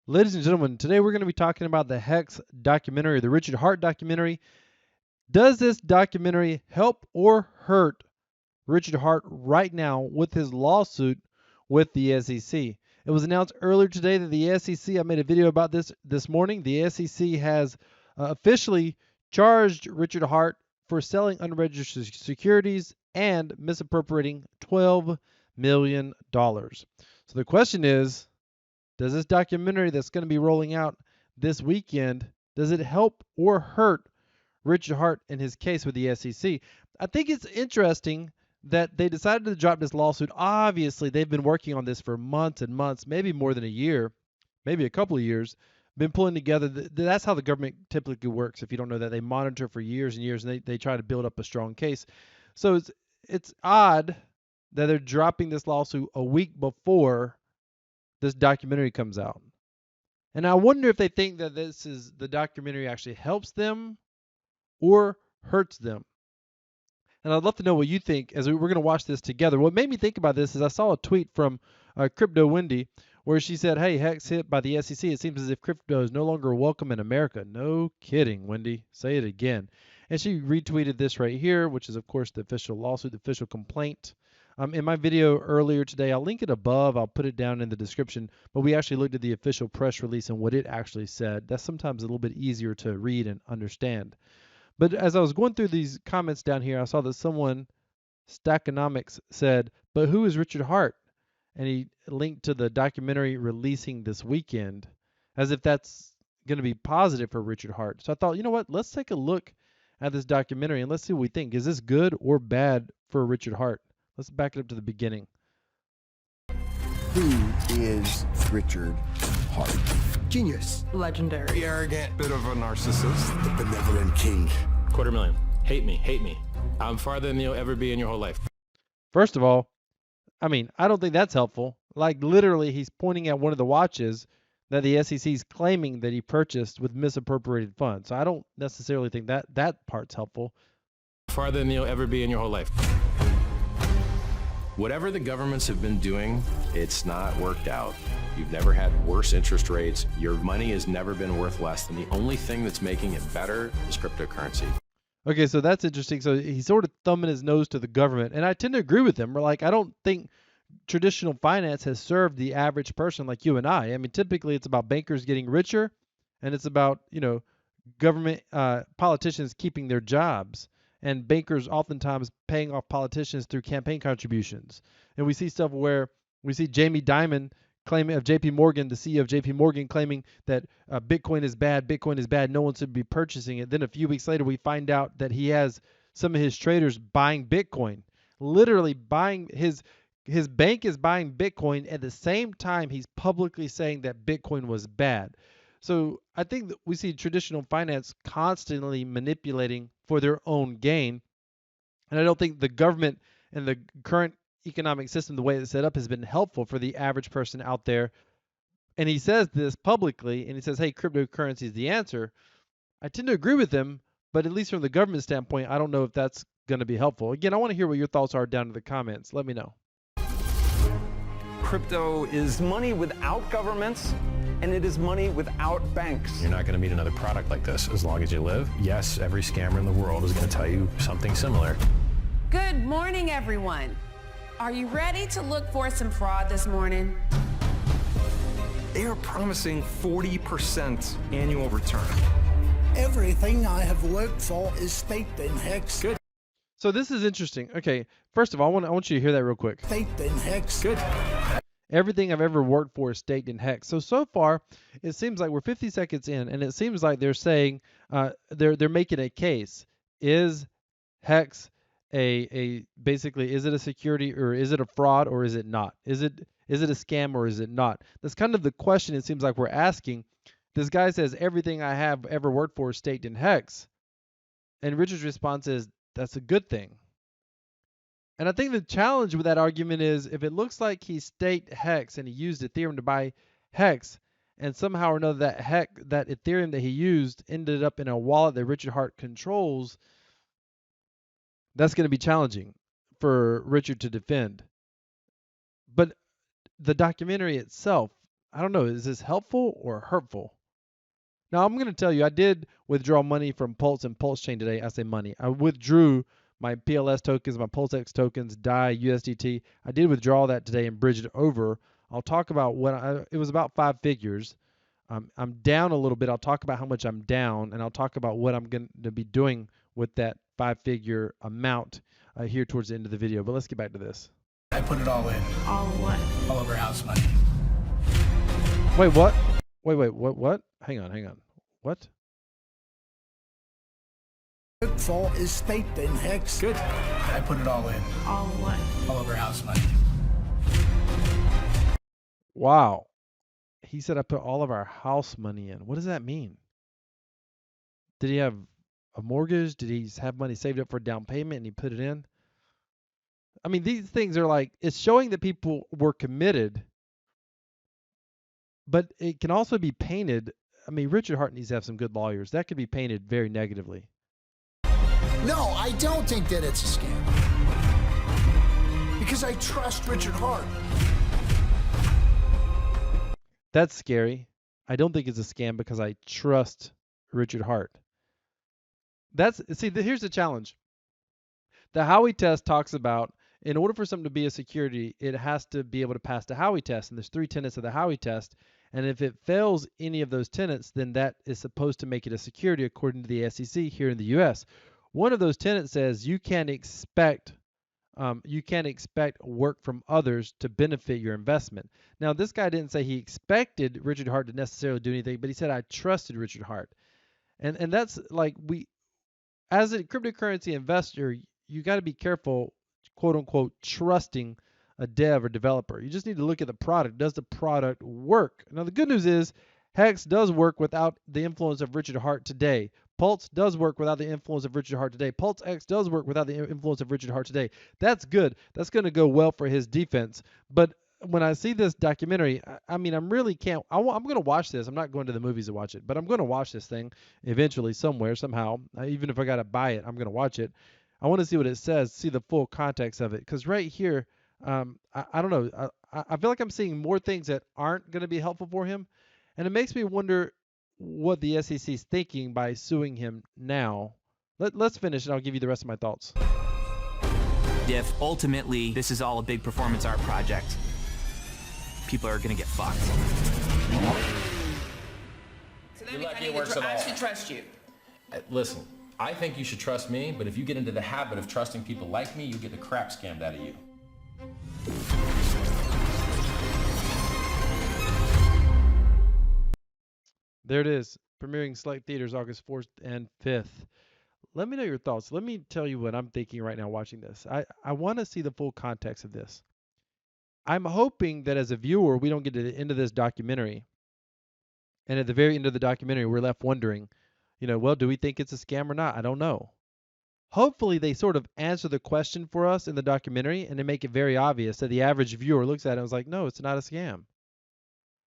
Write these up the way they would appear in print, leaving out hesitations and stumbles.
Ladies and gentlemen, today we're going to be talking about the Hex documentary, the Richard Hart documentary. Does this documentary help or hurt Richard Hart right now with his lawsuit with the SEC? It was announced earlier today that the SEC, I made a video about this morning, the SEC has officially charged Richard Hart for selling unregistered securities and misappropriating $12 million. So the question is, does this documentary that's going to be rolling out this weekend, does it help or hurt Richard Hart in his case with the SEC? I think it's interesting that they decided to drop this lawsuit. Obviously, they've been working on this for months and months, maybe more than a year, maybe a couple of years, been pulling together. That's how the government typically works. If you don't know that, they monitor for years and years, and they try to build up a strong case. So it's odd that they're dropping this lawsuit a week before this documentary comes out. And I wonder if they think that the documentary actually helps them or hurts them. And I'd love to know what you think as we're going to watch this together. What made me think about this is I saw a tweet from Crypto Wendy where she said, "Hey, Hex hit by the SEC. It seems as if crypto is no longer welcome in America." No kidding, Wendy. Say it again. And she retweeted this right here, which is, of course, the official lawsuit, the official complaint. In my video earlier today, I'll link it above. I'll put it down in the description. But we actually looked at the official press release and what it actually said. That's sometimes a little bit easier to read and understand. But as I was going through these comments down here, I saw that someone, Stackonomics, said, "But who is Richard Hart?" And he linked to the documentary releasing this weekend, as if that's going to be positive for Richard Hart. So I thought, you know what? Let's take a look at this documentary and let's see what we think. Is this good or bad for Richard Hart? Let's back it up to the beginning. Who is Richard Hart? Genius. Legendary. Arrogant, bit of a narcissist. The benevolent king. $250,000. Hate me, hate me. I'm farther than you'll ever be in your whole life. First of all, I mean, I don't think that's helpful. Like, literally, he's pointing at one of the watches that the SEC is claiming that he purchased with misappropriated funds. So I don't necessarily think that part's helpful. Farther than you'll ever be in your whole life. Whatever the governments have been doing, it's not worked out. You've never had worse interest rates. Your money has never been worth less. And the only thing that's making it better is cryptocurrency. Okay, so that's interesting. So he's sort of thumbing his nose to the government. And I tend to agree with him. We're like, I don't think traditional finance has served the average person like you and I. I mean, typically it's about bankers getting richer and it's about, government politicians keeping their jobs and bankers oftentimes paying off politicians through campaign contributions. And we see stuff where we see Jamie Dimon claiming of JP Morgan, the CEO of JP Morgan, claiming that Bitcoin is bad, no one should be purchasing it. Then a few weeks later, we find out that he has some of his traders buying Bitcoin, literally buying his bank is buying Bitcoin at the same time he's publicly saying that Bitcoin was bad. So I think that we see traditional finance constantly manipulating for their own gain. And I don't think the government and the current economic system, the way it's set up, has been helpful for the average person out there. And he says this publicly, and he says, hey, cryptocurrency is the answer. I tend to agree with him, but at least from the government standpoint, I don't know if that's going to be helpful. Again, I want to hear what your thoughts are down in the comments. Let me know. Crypto is money without governments, and it is money without banks. You're not going to meet another product like this as long as you live. Yes, every scammer in the world is going to tell you something similar. Good morning, everyone. Are you ready to look for some fraud this morning? They are promising 40% annual return. Everything I have worked for is staked in Hex. Good. So this is interesting. Okay, first of all, I want you to hear that real quick. Staked in Hex. Good. Everything I've ever worked for is staked in Hex. So far, it seems like we're 50 seconds in, and it seems like they're saying they're making a case. Is Hex basically, is it a security or is it a fraud or is it not? Is it a scam or is it not? That's kind of the question it seems like we're asking. This guy says everything I have ever worked for is staked in Hex, and Richard's response is that's a good thing. And I think the challenge with that argument is if it looks like he staked Hex and he used Ethereum to buy Hex, and somehow or another that Ethereum that he used ended up in a wallet that Richard Hart controls, that's going to be challenging for Richard to defend. But the documentary itself, I don't know, is this helpful or hurtful? Now, I'm going to tell you, I did withdraw money from Pulse and Pulse Chain today. I say money. I withdrew my PLS tokens, my PulseX tokens, DAI, USDT. I did withdraw that today and bridge it over. I'll talk about it was about 5 figures. I'm down a little bit. I'll talk about how much I'm down, and I'll talk about what I'm going to be doing with that 5-figure amount here towards the end of the video. But let's get back to this. I put it all in. All what? All over house money. Wait, what? Wait, what? Hang on. What? Work for is staked in Hex. Good. I put it all in. All what? All over house money. Wow. He said I put all of our house money in. What does that mean? Did he have a mortgage? Did he have money saved up for a down payment and he put it in? I mean, these things are like, it's showing that people were committed, but it can also be painted. I mean, Richard Hart needs to have some good lawyers. That could be painted very negatively. No, I don't think that it's a scam. Because I trust Richard Hart. That's scary. I don't think it's a scam because I trust Richard Hart. Here's the challenge. The Howey test talks about in order for something to be a security, it has to be able to pass the Howey test. And there's 3 tenets of the Howey test. And if it fails any of those tenets, then that is supposed to make it a security according to the SEC here in the U.S. One of those tenets says you can't expect work from others to benefit your investment. Now, this guy didn't say he expected Richard Hart to necessarily do anything, but he said I trusted Richard Hart. And that's like as a cryptocurrency investor, you got to be careful, quote unquote, trusting a dev or developer. You just need to look at the product. Does the product work? Now, the good news is Hex does work without the influence of Richard Hart today. Pulse does work without the influence of Richard Hart today. PulseX does work without the influence of Richard Hart today. That's good. That's going to go well for his defense. But when I see this documentary, I mean, I'm really can't. I'm going to watch this. I'm not going to the movies to watch it, but I'm going to watch this thing eventually, somewhere, somehow. Even if I got to buy it, I'm going to watch it. I want to see what it says, see the full context of it. Because right here, I don't know. I feel like I'm seeing more things that aren't going to be helpful for him. And it makes me wonder what the SEC is thinking by suing him now. Let's finish and I'll give you the rest of my thoughts. If ultimately this is all a big performance art project, people are going to get fucked. So that means I should trust you. Listen, I think you should trust me, but if you get into the habit of trusting people like me, you'll get the crap scammed out of you. There it is, premiering select theaters August 4th and 5th. Let me know your thoughts. Let me tell you what I'm thinking right now watching this. I want to see the full context of this. I'm hoping that as a viewer, we don't get to the end of this documentary, and at the very end of the documentary, we're left wondering, well, do we think it's a scam or not? I don't know. Hopefully, they sort of answer the question for us in the documentary, and they make it very obvious that the average viewer looks at it and is like, no, it's not a scam.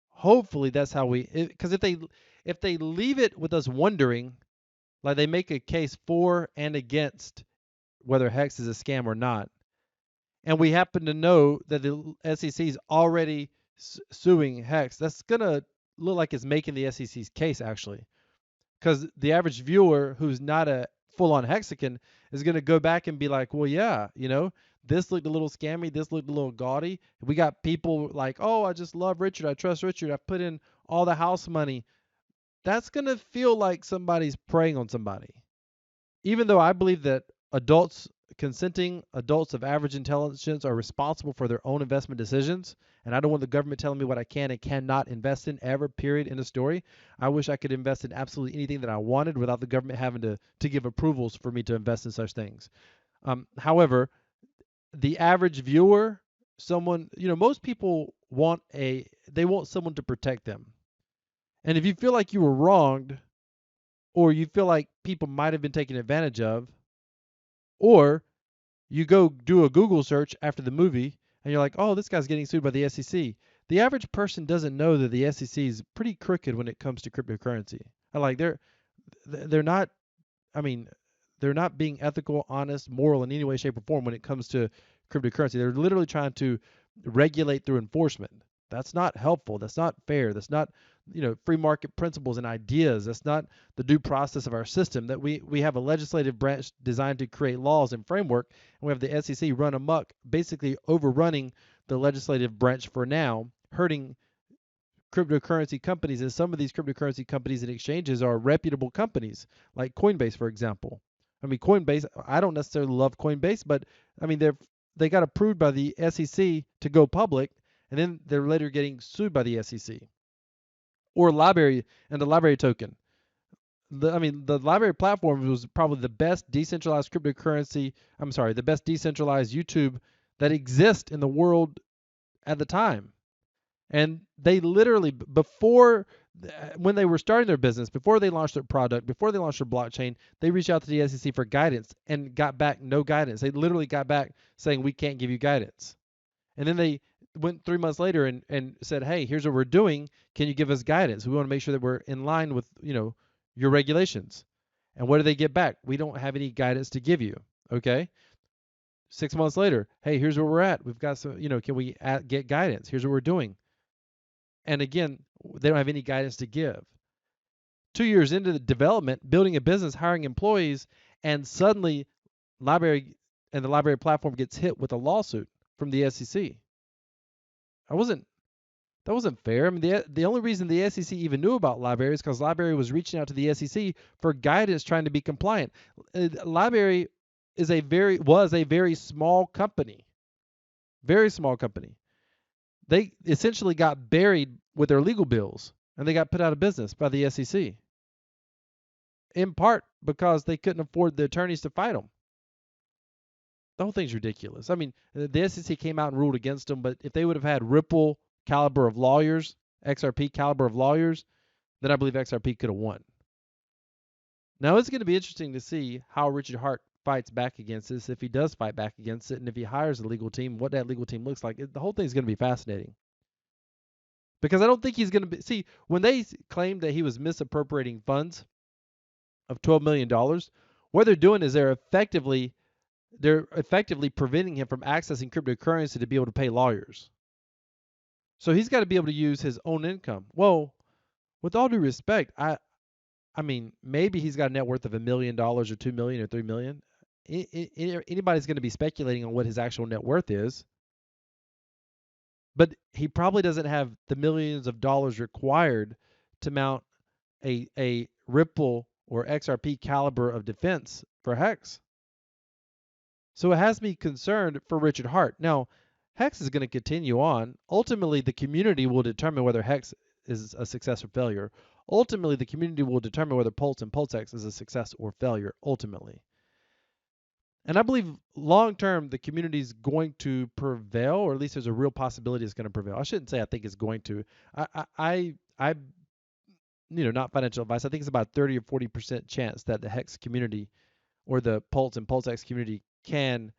Hopefully that's how because if they leave it with us wondering, like they make a case for and against whether Hex is a scam or not, and we happen to know that the SEC is already suing Hex, that's going to look like it's making the SEC's case actually, because the average viewer who's not a full-on Hexican is going to go back and be like, well, yeah, this looked a little scammy. This looked a little gaudy. We got people like, oh, I just love Richard. I trust Richard. I put in all the house money. That's going to feel like somebody's preying on somebody. Even though I believe that consenting adults of average intelligence are responsible for their own investment decisions, and I don't want the government telling me what I can and cannot invest in ever, period, in a story. I wish I could invest in absolutely anything that I wanted without the government having to give approvals for me to invest in such things. However, the average viewer, most people want someone to protect them. And if you feel like you were wronged, or you feel like people might have been taken advantage of, or you go do a Google search after the movie and you're like, oh, this guy's getting sued by the SEC. The average person doesn't know that the SEC is pretty crooked when it comes to cryptocurrency. Like they're not being ethical, honest, moral in any way, shape, or form when it comes to cryptocurrency. They're literally trying to regulate through enforcement. That's not helpful. That's not fair. That's not, free market principles and ideas. That's not the due process of our system. That we have a legislative branch designed to create laws and framework, and we have the SEC run amok, basically overrunning the legislative branch for now, hurting cryptocurrency companies. And some of these cryptocurrency companies and exchanges are reputable companies, like Coinbase, for example. I mean, Coinbase, I don't necessarily love Coinbase, but I mean, they got approved by the SEC to go public, and then they're later getting sued by the SEC. Or LBRY and the LBRY token. The LBRY platform was probably the best decentralized cryptocurrency, the best decentralized YouTube that exists in the world at the time. And they literally, when they were starting their business, before they launched their product, before they launched their blockchain, they reached out to the SEC for guidance and got back no guidance. They literally got back saying, we can't give you guidance. And then they went 3 months later and said, hey, here's what we're doing. Can you give us guidance? We want to make sure that we're in line with, your regulations. And what do they get back? We don't have any guidance to give you. Okay. 6 months later, hey, here's where we're at. We've got some, can we get guidance? Here's what we're doing. And again, they don't have any guidance to give. 2 years into the development, building a business, hiring employees, and suddenly LBRY and the LBRY platform gets hit with a lawsuit from the SEC. That wasn't fair. I mean, the only reason the SEC even knew about LBRY is because LBRY was reaching out to the SEC for guidance, trying to be compliant. LBRY was a very small company. Very small company. They essentially got buried with their legal bills, and they got put out of business by the SEC, in part because they couldn't afford the attorneys to fight them. The whole thing's ridiculous. I mean, the SEC came out and ruled against them, but if they would have had Ripple caliber of lawyers, XRP caliber of lawyers, then I believe XRP could have won. Now, it's going to be interesting to see how Richard Heart fights back against this, if he does fight back against it, and if he hires a legal team, what that legal team looks like. The whole thing is going to be fascinating. Because I don't think he's going to be... See, when they claimed that he was misappropriating funds of $12 million, what they're doing is they're effectively preventing him from accessing cryptocurrency to be able to pay lawyers. So he's got to be able to use his own income. Well, with all due respect, I mean, maybe he's got a net worth of $1 million or $2 million or $3 million. Anybody's going to be speculating on what his actual net worth is. But he probably doesn't have the millions of dollars required to mount a Ripple or XRP caliber of defense for Hex. So it has me concerned for Richard Heart. Now, Hex is going to continue on. Ultimately, the community will determine whether Hex is a success or failure. Ultimately, the community will determine whether Pulse and PulseX is a success or failure, ultimately. And I believe long-term, the community is going to prevail, or at least there's a real possibility it's going to prevail. I shouldn't say I think it's going to. I not financial advice. I think it's about 30 or 40% chance that the Hex community or the Pulse and PulseX community can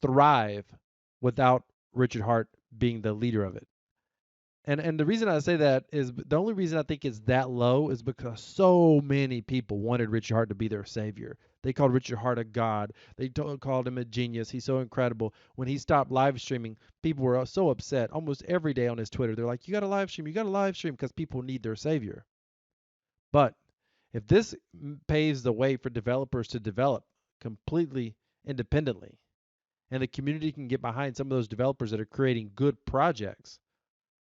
thrive without Richard Heart being the leader of it. And the reason I say that is the only reason I think it's that low is because so many people wanted Richard Heart to be their savior. They called Richard Heart a god. They called him a genius. He's so incredible. When he stopped live streaming, people were so upset. Almost every day on his Twitter, they're like, you got to live stream. You got to live stream, because people need their savior. But if this paves the way for developers to develop completely independently, and the community can get behind some of those developers that are creating good projects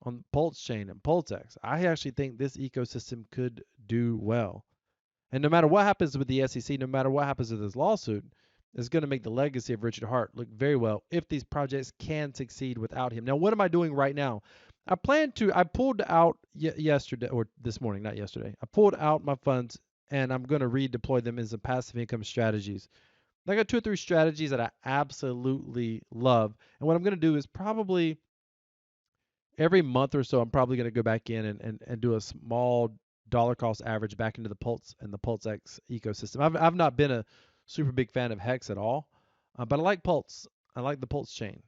on Pulse Chain and PulseX, I actually think this ecosystem could do well. And no matter what happens with the SEC, no matter what happens with this lawsuit, it's going to make the legacy of Richard Heart look very well if these projects can succeed without him. Now, what am I doing right now? I pulled out yesterday, or this morning, not yesterday. I pulled out my funds, and I'm going to redeploy them as passive income strategies. I got 2 or 3 strategies that I absolutely love. And what I'm going to do is probably every month or so, I'm probably going to go back in and do a small dollar cost average back into the Pulse and the PulseX ecosystem. I've not been a super big fan of Hex at all, but I like Pulse. I like the Pulse chain.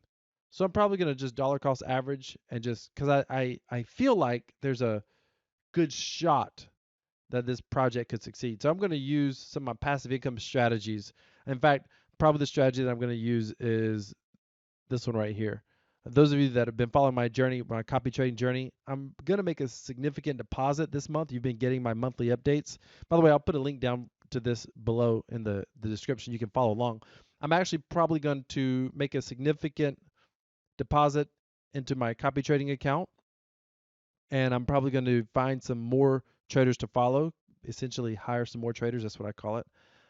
So I'm probably going to just dollar cost average, and just because I feel like there's a good shot that this project could succeed. So I'm going to use some of my passive income strategies. In fact, probably the strategy that I'm going to use is this one right here. Those of you that have been following my journey, my copy trading journey, I'm going to make a significant deposit this month. You've been getting my monthly updates. By the way, I'll put a link down to this below in the description. You can follow along. I'm actually probably going to make a significant deposit into my copy trading account, and I'm probably going to find some more traders to follow, essentially hire some more traders. That's what I call it.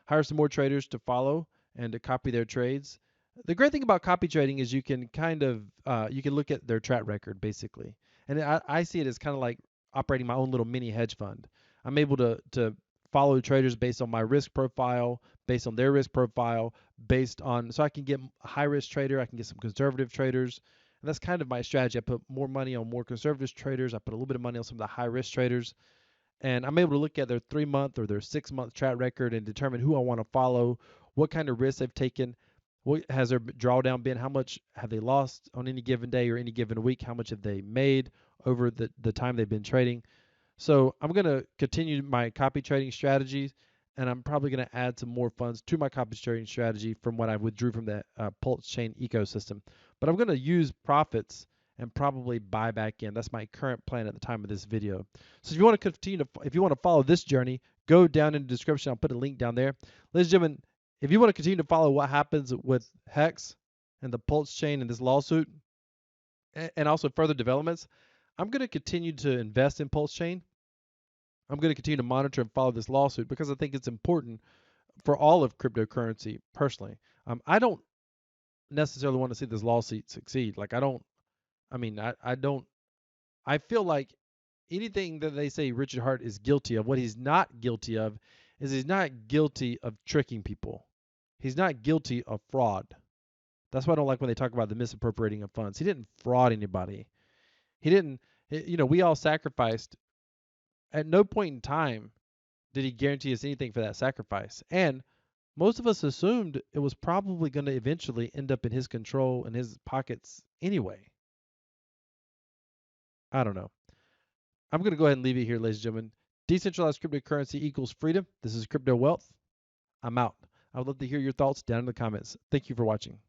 Hire some more traders to follow and to copy their trades. The great thing about copy trading is you can kind of you can look at their track record basically, and I see it as kind of like operating my own little mini hedge fund. I'm able to follow traders based on my risk profile, based on their risk profile, based on, so I can get a high risk trader, I can get some conservative traders, and that's kind of my strategy. I put more money on more conservative traders, I put a little bit of money on some of the high risk traders, and I'm able to look at their 3-month or their 6-month track record and determine who I want to follow, what kind of risks they've taken, what has their drawdown been, how much have they lost on any given day or any given week, how much have they made over the time they've been trading. So I'm going to continue my copy trading strategies, and I'm probably going to add some more funds to my copy trading strategy from what I withdrew from the Pulse Chain ecosystem. But I'm going to use profits and probably buy back in. That's my current plan at the time of this video. So if you want to continue to, if you want to follow this journey, go down in the description. I'll put a link down there. Ladies and gentlemen, if you want to continue to follow what happens with Hex and the Pulse Chain and this lawsuit, and also further developments, I'm going to continue to invest in Pulse Chain. I'm going to continue to monitor and follow this lawsuit because I think it's important for all of cryptocurrency personally. I don't necessarily want to see this lawsuit succeed. Like I feel like anything that they say Richard Heart is guilty of, what he's not guilty of is he's not guilty of tricking people. He's not guilty of fraud. That's why I don't like when they talk about the misappropriating of funds. He didn't fraud anybody. He didn't, we all sacrificed. At no point in time did he guarantee us anything for that sacrifice. And most of us assumed it was probably going to eventually end up in his control and his pockets anyway. I don't know. I'm going to go ahead and leave it here, ladies and gentlemen. Decentralized cryptocurrency equals freedom. This is Crypto Wealth. I'm out. I would love to hear your thoughts down in the comments. Thank you for watching.